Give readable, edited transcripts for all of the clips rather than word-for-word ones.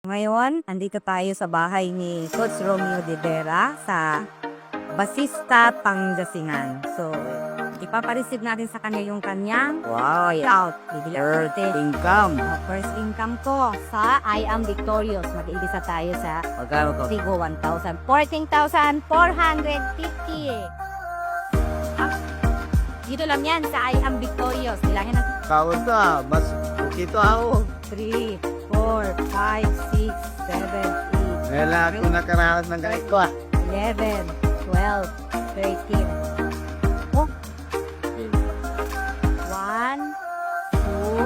Ngayon, andito tayo sa bahay ni Coach Romeo de Vera sa Basista, Pangasinan. So, ipapareceive natin sa kanya yung kanyang out. First income. First income ko sa I Am Victorious. Mag-iigisa tayo sa Magkano to? Tigo 1,000. 14,450. Dito lang yan sa I Am Victorious. Bilangin natin. Kawal ka. Mas bukito ako. 3, 4, 5, 6, 7, 8. Wala akong nakaranas ng ganit ko 11, 12, 13. Oh, 1, 2,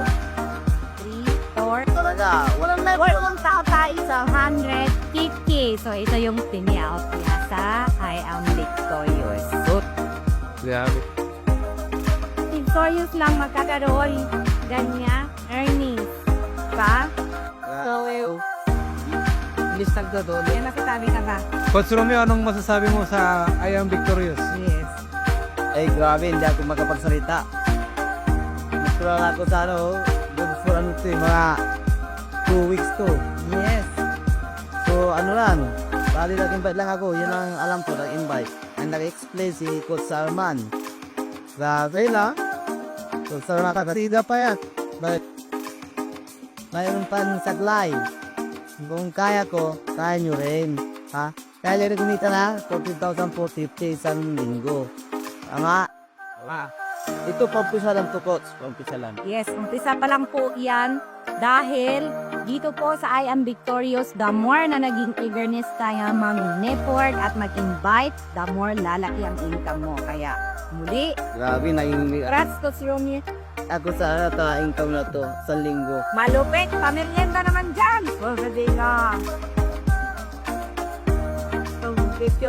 3, 4. Talaga. Walang na. Walang tao tayo sa 150. So, ito yung pini-out niya sa I Am Victorious. Grabe. Victorious lang magkakaroon ganyan earnings. Pa? So, listag na doon. Yan nasasabi ka ba? Coach Romeo, anong masasabi mo sa I Am Victorious? Yes. Ay, grabe. Hindi ako makapagsalita. Gusto lang ako sa good for mga 2 weeks to. Yes. So, lang. Bali nag-invite lang ako. Yun ang alam ko, nag-invite. Ang nag-explain si Coach Salman. Grabe lang. So, sa mga kapatida pa yan. But, mayroon pang saglay. Kung kaya ko, kaya nyo rin. Ha? Kaya nyo rin kumita na 14,450 isang linggo. Tama? Ito, pampisa lang to, Coach. Pampisa lang. Yes, umpisa pa lang po yan dahil dito po sa I Am Victorious, the more na naging eagerness tayo mag-network at mag-invite, the more lalaki ang income mo. Kaya muli, Grabe, naging congrats Coach Romeo. ako sa income na to sa linggo. Malupit, pamilyenda naman dyan. Pagkadi nga. So, 50